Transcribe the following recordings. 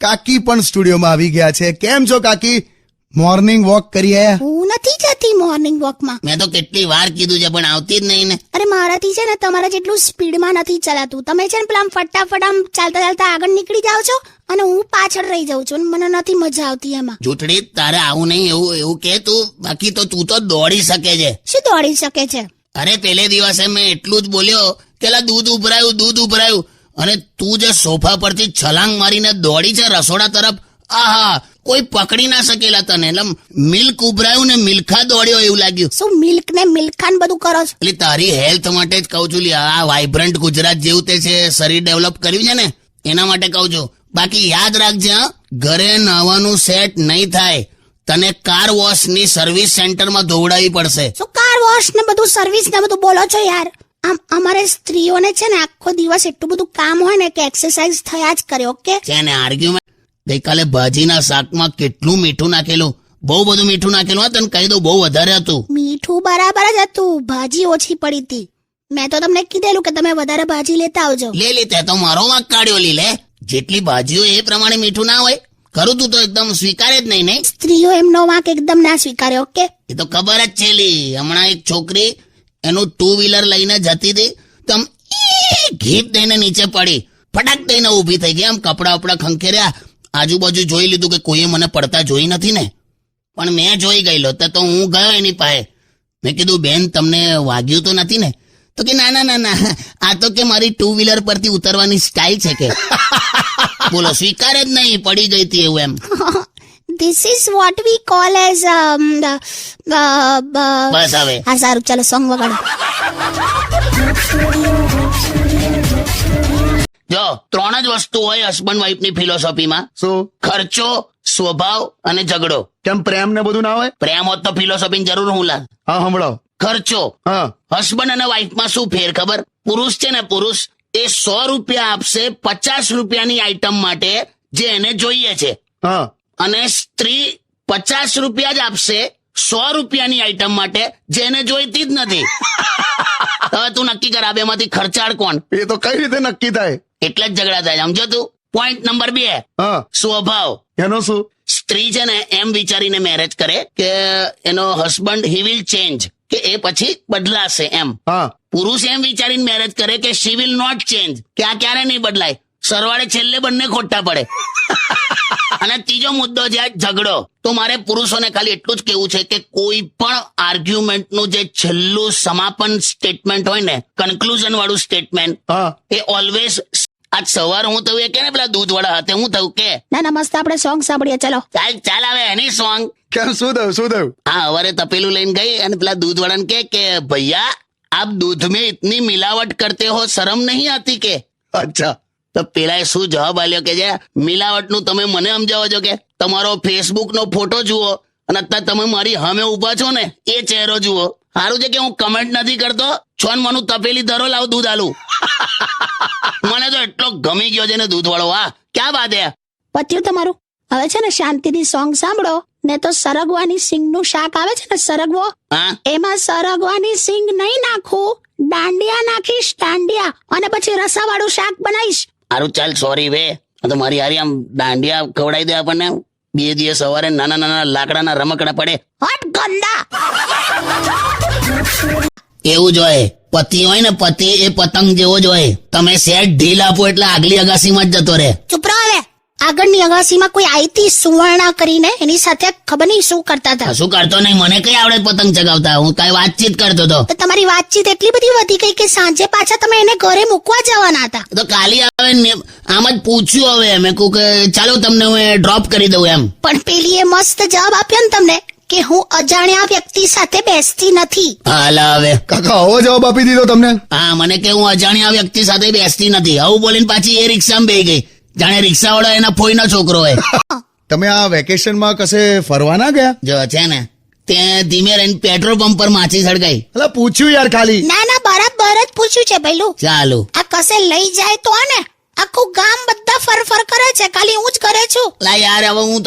કાકી પણ સ્ટુડિયોમાં આવી ગયા છે. કેમ છો કાકી? મોર્નિંગ વોક કરી આયા? હું નથી જતી મોર્નિંગ વોકમાં. મેં તો કેટલી વાર કીધું છે પણ આવતી જ નહીં ને. અરે મારાથી છે ને તમારા જેટલું સ્પીડમાં નથી ચલાતું. તમે છે ને પેલા આમ ફટાફટ આમ ચાલતા ચાલતા આગળ નીકળી જાઓ છો અને હું પાછળ રહી જાઉં છું. મને નથી મજા આવતી એમાં. જૂઠડી, તારે આવું નહીં, એવું કે તું. બાકી તો તું તો દોડી શકે છે. શું દોડી શકે છે? અરે પેલે દિવસે મેં એટલું જ બોલ્યો કે લા દૂધ ઉભરાયું અને તું જે સોફા પરથી છલાંગ મારીને દોડી છે રસોડા તરફ, આહા, કોઈ પકડી ના શકેલા તને. એટલે મિલ્ક ઉભરાયું ને મિલ્ખા દોડ્યો એવું લાગ્યું. શું મિલ્ક ને મિલ્ખાન બધું કરો છો? એટલે તારી હેલ્થ માટે જ કહું છું. આ વાઇબ્રન્ટ ગુજરાત જેવું તે છે, શરીર ડેવલપ કર્યું છે ને એના માટે કહું છું. બાકી યાદ રાખજે, ઘરે નાવાનું સેટ નહીં થાય, તને કાર વોશ ની સર્વિસ સેન્ટરમાં દોડાવી પડશે. શું કાર વોશ ને બધું સર્વિસ ને બધું બોલો છો યાર? આમ અમારે સ્ત્રીઓને છે ને આખો દિવસ એટલું બધું કામ હોય ને કે એક્સરસાઇઝ થયા જ કરે. ઓકે છે ને આર્ગ્યુમેન્ટ. ગઈકાલે ભાજીના શાકમાં કેટલું મીઠું નાખેલું, બહુ બધું મીઠું નાખેલું. હા, તને કહી દઉં, બહુ વધારે હતું. મીઠું બરાબર જ હતું, ભાજી ઓછી પડી હતી. મેં તો તમને કીધેલું કે તમે વધારે ભાજી લેતા આવજો. લે તે તો મારો વાંક કાઢ્યો. લે જેટલી ભાજીઓ એ પ્રમાણે મીઠું ના હોય. ખરું, તું તો એકદમ સ્વીકારે જ નહીં ને. સ્ત્રીઓ એમનો વાંક એકદમ ના સ્વીકારે. ઓકે, એ તો ખબર જ છે. હમણાં એક છોકરી એનું 2 વ્હીલર લઈને જતી હતી તો આમ ઘીપ દઈને નીચે પડી, ફટાક દઈને ઊભી થઈ ગઈ. આમ કપડા વપડા ખંખેર્યા, આજુબાજુ જોઈ લીધું કે કોઈએ મને પડતા જોઈ નથી ને, પણ મેં જોઈ ગયેલો તો હું ગયો એની પાસે. મેં કીધું, બેન તમને વાગ્યું તો નથી ને? તો કે ના, આ તો કે મારી 2 વ્હીલર પરથી ઉતરવાની સ્ટાઇલ છે કે. બોલો, સ્વીકારે જ નહીં, પડી ગઈ હતી એવું એમ. This is what we call as બસ હવે હા સારું, ચાલો સોંગ વગાડો. જો 3 જ વસ્તુ હોય હસબન્ડ વાઈફ ની ફિલોસોફીમાં. શું? ખર્ચો, સ્વભાવ અને ઝઘડો. કેમ પ્રેમ ને બધું ના હોય? પ્રેમ હોત તો ફિલોસોફી જરૂર હું લા. હા, સંભળાવો. ખર્ચો. હા, હસબન્ડ અને વાઈફમાં શું ફેર ખબર? પુરુષ છે ને, પુરુષ એ 100 રૂપિયા આપશે 50 રૂપિયાની આઈટમ માટે જે એને જોઈએ છે, હા. અને સ્ત્રી 50 રૂપિયા જ આપશે 100 રૂપિયાની આઈટમ માટે જે એને જોઈતી જ નથી. હવે તું નક્કી કર, આ બેમાંથી ખર્ચાળ કોણ? એ તો કઈ રીતે નક્કી થાય? એટલે જ ઝઘડા થાય, સમજો તું. પોઈન્ટ નંબર 2, હા, સ્વભાવ. એનો શું? સ્ત્રી છે ને એમ વિચારીને મેરેજ કરે કે એનો હસબન્ડ હી વિલ ચેન્જ, કે એ પછી બદલાશે એમ. હા, પુરુષ એમ વિચારીને મેરેજ કરે કે શી વિલ નોટ ચેન્જ, કે આ ક્યારે નહીં બદલાય. સરવાળે છેલ્લે બંને ખોટા પડે. અને ત્રીજો મુદ્દો છે ઝઘડો. તો મારે પુરુષોને ખાલી એટલું જ કેવું છે કે કોઈ પણ આર્ગ્યુમેન્ટનું જે છેલ્લું સમાપન સ્ટેટમેન્ટ હોય ને, કન્ક્લુઝન વાળું સ્ટેટમેન્ટ, હા. એ ઓલવેઝ. આજ સવાર હું થયું એ કે ને પેલા દૂધ વાળા હાથે હું થયું કે ના મસ્ત આપણે સોંગ સાંભળીએ. ચાલો ચાલ આવે એની સોંગ. કેમ, શું થયું? હા, હવારે તપેલું લઈને ગઈ અને પેલા દૂધ વાળાને કે ભૈયા આપ દૂધ में इतनी मिलावट करते हो, शर्म नहीं आती के? અચ્છા. તો પેલા શું જવાબ આલ્યો કે જે મિલાવટનું તમે મને સમજાવો છો કે તમારો ફેસબુક નો ફોટો જુઓ અને અત્યારે તમે મારી સામે ઉભા છો ને એ ચહેરો જુઓ. સારું છે કે હું કમેન્ટ નથી કરતો. છોન મનું તપેલી ધરો, લાવ દૂધ આલું. મને તો એટલો ગમી ગયો છે ને દૂધ વાળો. વાહ, ક્યાં વાત હે. પત્યું તમારું. હવે છે ને શાંતિથી સોંગ સાંભળો ને. તો સરગવાની સિંગ નું શાક આવે છે ને, સરગવો, હા, એમાં સરગવાની સિંગ નહીં નાખું, દાંડિયા નાખીશ, દાંડિયા, અને પછી રસાવાળું શાક બનાવીશ. સારું, ચાલ, સોરી વે. તો મારી હારી આમ દાંડિયા ખવડાવી દે આપણને. 2 દિવસ સવારે નાના લાકડાના રમકડા પડે. હટ ગંદા. એવું જ હોય. પતિ હોય ને, પતિ એ પતંગ જેવો જ હોય. તમે સેટ ઢીલ આપો એટલે આગલી અગાસીમાં જ જતો રહે. ચૂપ રહો હવે. આગળની અગાસીમાં કોઈ આઈતી સુવર્ણા કરીને એની સાથે ખબર નહીં શું કરતા હતા. શું કરતો નહીં, મને કઈ આવડે પતંગ ચગાવતા. હું કઈ વાતચીત કરતો હતો. તો તમારી વાતચીત એટલી બધી વધી ગઈ કે સાંજે પાછા તમે એને ઘરે મૂકવા જવાના હતા. તો કાલી આવે ને આમ જ પૂછ્યું. હવે મેં કહું કે ચાલો તમને હું ડ્રોપ કરી દઉં એમ. પણ પેલી એ મસ્ત જવાબ આપ્યો ને તમને કે હું અજાણ્યા વ્યક્તિ સાથે બેસતી નથી. હાલા હવે કાકા આવો જવાબ આપી દીધો તમને? હા, મને કે હું અજાણ્યા વ્યક્તિ સાથે બેસતી નથી આવું બોલીને પાછી એ રિક્ષામાં બેહી ગઈ, જાણે રિક્ષા વાળો એના ફોઈનો છોકરો હોય. તમે આ વેકેશનમાં કશે ફરવા ના ગયા? જો છે ને ત્યાં ધીમે રહીને પેટ્રોલ પંપ પર માછી સળગાઈ. અલા પૂછ્યું યાર ખાલી. ના બરાબર જ પૂછ્યું છે ભઈલું. ચાલુ આ કશે લઈ જાય તો ને આખું ગામ બધા ફર કરે છે, ખાલી હું જ કરે છું. લા યાર, હવે હું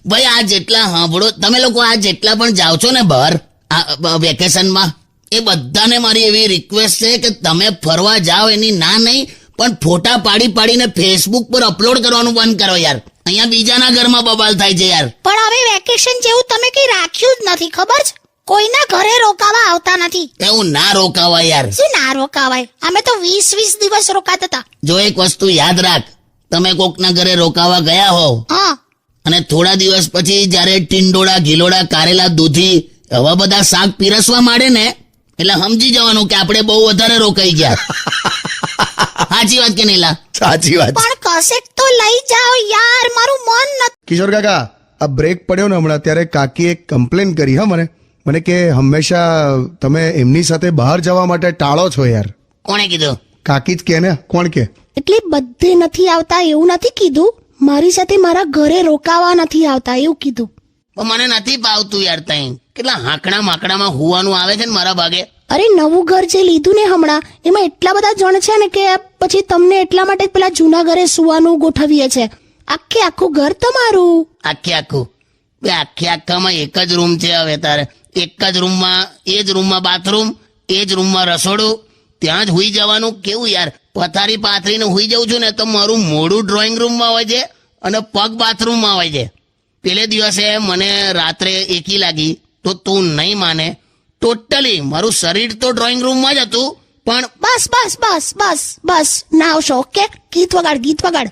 ભાઈ આ જેટલા સાંભળો તમે લોકો, આ જેટલા પણ જાઓ છો ને બહાર આ વેકેશનમાં, એ બધાને મારી એવી રિક્વેસ્ટ છે કે તમે ફરવા જાઓ એની ના નહીં, પણ ફોટા પાડી પાડીને ફેસબુક પર અપલોડ કરવાનું બંધ કરો યાર. અહીંયા બીજાના ઘરમાં બબાલ થાય છે યાર. પણ હવે વેકેશન જેવું તમે કઈ રાખ્યું જ નથી, ખબર છે? કોઈના ઘરે રોકાવા આવતા નથી. એવું ના રોકાવાય યાર. શું ના રોકાવાય? અમે તો 20 દિવસ રોકાતા હતા. જો એક વસ્તુ યાદ રાખ, તમે કોકના ઘરે રોકાવા ગયા હોવ હા, અને થોડા દિવસ પછી જયારે ટીંડોળા, ગીલોડા, કારેલા, દૂધી આવા બધા શાક પીરસવા માંડે ને, એટલે સમજી જવાનું કે આપણે બહુ વધારે રોકાઈ ગયા. સાચી વાત કે નહીં લા? સાચી વાત. પણ કશેક તો લઈ જાઓ યાર, મારું મન નથી. કિશોર કાકા, આ બ્રેક પડ્યો ને હમણાં, ત્યારે કાકી એક કમ્પ્લેન કરી હા મને કે હંમેશા તમે એમની સાથે બહાર જવા માટે ટાળો છો યાર. કોણે કીધું? કાકી જ કે ને, કોણ કે? એટલે બધે નથી આવતા એવું નથી કીધું, મારી સાથે મારા ઘરે રોકાવા નથી આવતા એવું કીધું. પણ મને નથી ભાવતું યાર. તઈ કેટલા હાંકડા માકડામાં હુવાનું આવે છે ને મારા ભાગે. અરે નવું ઘર જે લીધું ને હમણાં, એમાં એટલા બધા જણ છે ને કે પછી તમને એટલા માટે જ પેલા જૂના ઘરે સુવાનું ગોઠવીએ છે. આખે આખું ઘર તમારું. આખે આખું બે આખે આખામાં એક જ રૂમ છે. હવે તારે એક જ રૂમમાં, એ જ રૂમમાં બાથરૂમ, એ જ રૂમમાં રસોડું, ત્યાં જ હુઈ જવાનું. કેવું યાર, પથારી પાથરીને હુઈ જઉં છું ને તો મારું મોઢું ડ્રોઈંગ રૂમમાં હોય છે અને પગ બાથરૂમમાં હોય છે. પેલે દિવસે મને રાત્રે એકી લાગી તો તું નહીં માને, ટોટલી મારું શરીર તો ડ્રોઈંગ રૂમમાં જ હતું, પણ બસ બસ બસ બસ બસ ના આવશો. ઓકે, ગીત વગાડ, ગીત વગાડ.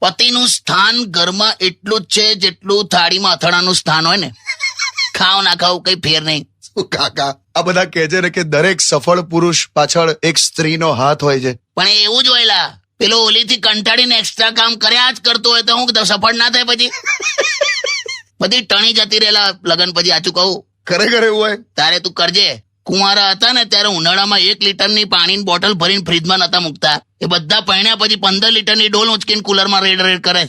પતિનું સ્થાન ઘરમાં એટલું જ છે જેટલું થાળીમાં અથાણાનું સ્થાન હોય ને. ખાવ ના ખાવ કઈ ફેર નહીં. શું કાકા, આ બધા કહે છે ને કે દરેક સફળ પુરુષ પાછળ એક સ્ત્રીનો હાથ હોય છે. પણ એ એવું જ હોયલા, પેલો ઓલીથી કંટાળીને એક્સ્ટ્રા કામ કર્યા જ કરતો હોય તો હું સફળ ના થાય પછી? બધી ટણી જતી રહેલા લગન પછી. આચું કહું, ખરેખર એવું હોય? તારે તું કરજે. કુંવારા હતા ને ત્યારે ઉનાળામાં 1 લીટરની પાણીની બોટલ ભરીને ફ્રીજમાં નતા મૂકતા. એ બધા પહેણ્યા પછી 15 લીટરની ડોલ ઉંચકીને કુલરમાં રેડ કરે.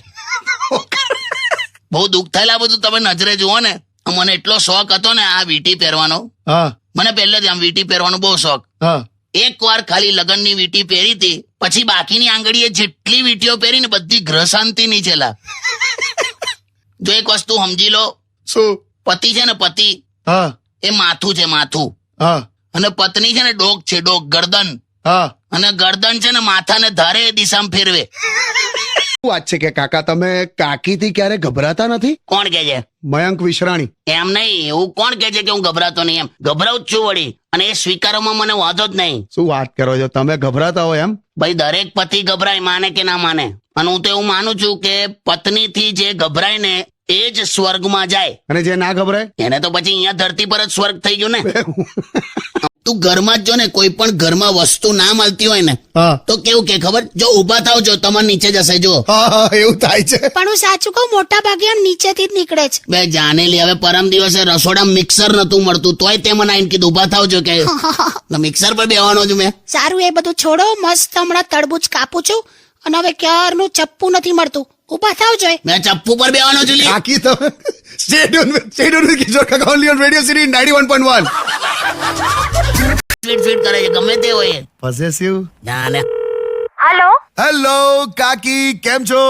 બહુ દુઃખ થયેલા બધું. તમે નજરે જુઓ ને, મને એટલો શોખ હતો ને આ વીટી પહેરવાનો. હા, મને પહેલેથી આમ વીટી પહેરવાનો બહુ શોખ. હા. એક વાર ખાલી લગનની વીટી પહેરી હતી, પછી બાકીની આંગળીએ જેટલી વીટીઓ પહેરી ને બધી ગ્રહ શાંતિ નીચેલા. જો એક વસ્તુ સમજી લો, શું? પતિ છે ને, પતિ હા, એ માથું છે, માથું. હા, અને પત્ની છે ને ડોક છે, ડોક, ગરદન. હા. અને ગરદન છે ને માથાને ધારે એ દિશામાં ફેરવે. શું વાત છે કે કાકા, તમે કાકીથી ક્યારે ગભરાતા નથી? કોણ કે છે? મયંક વિશ્રાણી. એમ નહીં, એવું કોણ કે છે કે હું ગભરાતો નહીં? એમ ગભરાવું જ છું વળી, અને એ સ્વીકારવામાં મને વાંધો જ નહીં. શું વાત કરો છો, તમે ગભરાતા હોય એમ? ભાઈ દરેક પતિ ગભરાય, માને કે ના માને. અને હું તો એવું માનું છું કે પત્નીથી જે ગભરાય ને એ જ સ્વર્ગમાં જાય, અને જે ના ગભરાય એને તો પછી અહીંયા ધરતી પર જ સ્વર્ગ થઈ ગયું ને. તું ઘરમાં જ જો ને, કોઈ પણ ઘરમાં વસ્તુ ના મળતી હોય ને હા, તો કેવું કે ખબર, જો ઉભા થાવ જો તમારે નીચે જશે. જો હા, એવું થાય છે. પણ હું સાચું કહું, મોટા ભાગે આમ નીચેથી જ નીકળે છે. બે જાનેલી, હવે પરમ દિવસે રસોડા મિક્સર નતું મળતું તોય તે મને આઈને કીધું ઉભા થાવ જો, કે મિક્સર પર બેવાનો છું મેં. સારું, એ બધું છોડો. મસ્ત હમણાં તરબૂચ કાપું છું અને હવે ક્યારનું ચપ્પુ નથી મળતું. ઉભા થાવ જોઈએ. મેં ચપ્પુ પર બેવાનો છું લી. કાકી તમે stay tuned with કિશોર કાકા only on Radio City 91.1. ફીટ ફીટ કરે છે ગમે તે હોય. પોઝેસિવ. જાને हेलो હેલો કાકી, કેમ છો?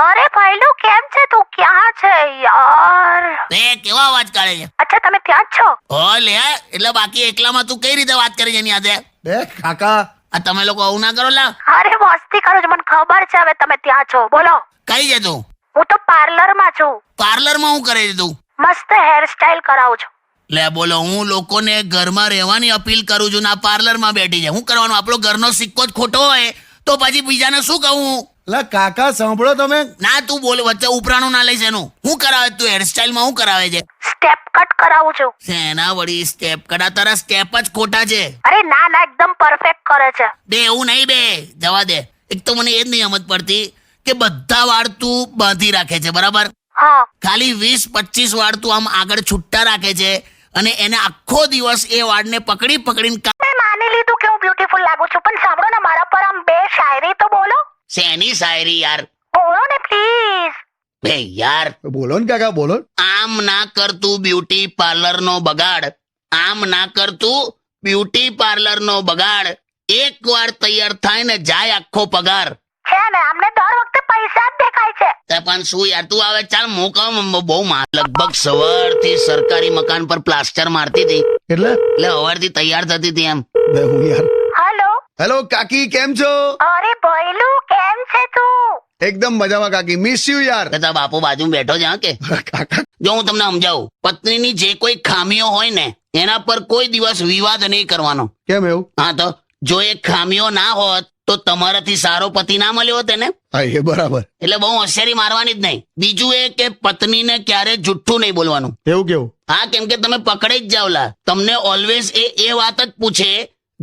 अरे भाईलू केम छे તું ક્યાં છે યાર? તે કેવા અવાજ કાઢે છે? અચ્છા તમે ત્યાં જ છો? હો લે, એટલે બાકી એકલામાં તું કઈ રીતે વાત કરી છે એની સાથે? બે કાકા, આ તમે લોકો આવું ના કરો લા. અરે મસ્તી કરો છો, મને ખબર છે હવે તમે ત્યાં છો. બોલો. કઈ છે તું? હું તો પાર્લરમાં છું. પાર્લરમાં હું કરે છે તું? મસ્ત હેરસ્ટાઈલ કરાવું છું. લે બોલો, હું લોકોને ઘરમાં રહેવાની અપીલ કરું છું ને આ પાર્લરમાં બેઠી છે. હું કરવાનું? આપણો ઘરનો સિક્કો જ ખોટો હોય તો પછી બીજાને શું કહું? લા કાકા સાંભળો તમે. ના તું બોલ, વચ્ચે ઉપરાણું ના લઈશ એનું. હું કરાવે તું? હેરસ્ટાઈલમાં હું કરાવે છે? સ્ટેપ કટ કરાવું છું. શેના વળી સ્ટેપ કડા? તારા સ્ટેપ જ ખોટા છે. અરે ના ના, એકદમ પરફેક્ટ કરે છે. બે એવું નહીં, બે જવા દે. એક તો મને એ જ નહીં સમજ પડતી કે બધા વાળ તું બાંધી રાખે છે, બરાબર? હા. ખાલી 20-25 વાળ તું આમ આગળ છૂટા રાખે છે અને એને આખો દિવસ એ વાળને પકડીને મેં માની લીધું કે હું બ્યુટીફુલ લાગુ છું, પણ સાંભળો ને, મારા પર આમ 2 શાયરી તો બોલો. શેની શાયરી યાર? બોલો ને પ્લીઝ. બે યાર, બોલો ને કાકા, બોલો. આમ ના કરતું બ્યુટી પાર્લરનો બગાડ, આમ ના કરતું બ્યુટી પાર્લરનો બગાડ. એકવાર તૈયાર થાય ને જાય આખો પગાર. છે ને, અમને દર વખતે પૈસા જ દેખાય છે. તે પણ શું યાર, તું આવે ચાલ મોકા બહુ લગભગ સવારથી સરકારી મકાન પર પ્લાસ્ટર મારતી હતી, એટલે એટલે સવારથી તૈયાર થતી હતી એમ. બે હું યાર. हेलो હેલો કાકી કેમ છો? અરે ભૈલું કેમ છે તું? એકદમ મજામાં કાકી, મિસ યુ યાર. કદા બાપુ બાજુ બેઠો છે હા કે કાકા જો હું તમને સમજાવું, પત્નીની જે કોઈ ખામીઓ હોય ને એના પર કોઈ દિવસ વિવાદ નહીં કરવાનો. કેમ એવું? હા તો જો એ ખામીઓ ના હોત તો તમારાથી સારો પતિ ના મળ્યો હોત એને. હા એ બરાબર. એટલે બહુ હોશિયારી મારવાની જ નહીં. બીજું એ કે પત્નીને ક્યારે જુઠ્ઠું નહીં બોલવાનું. એવું કેવું? હા, કેમ કે તમે પકડાઈ જ જાવલા. તમને ઓલવેઝ એ વાત જ પૂછે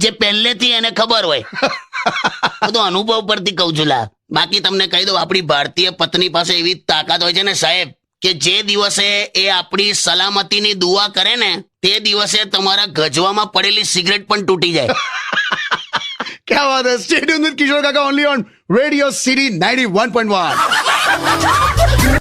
જે પહેલેથી એને ખબર હોય. બધું અનુભવ પરથી કહું છું લા. બાકી તમને કહી દઉં, આપણી ભારતીય પત્ની પાસે એવી તાકાત હોય છે ને સાહેબ, કે જે દિવસે એ આપણી સલામતીની દુઆ કરે ને તે દિવસે તમારા ગજવામાં પડેલી સિગરેટ પણ તૂટી જાય. क्या बात है. Stay tuned with Kishore Kaka only on Radio City 91.1.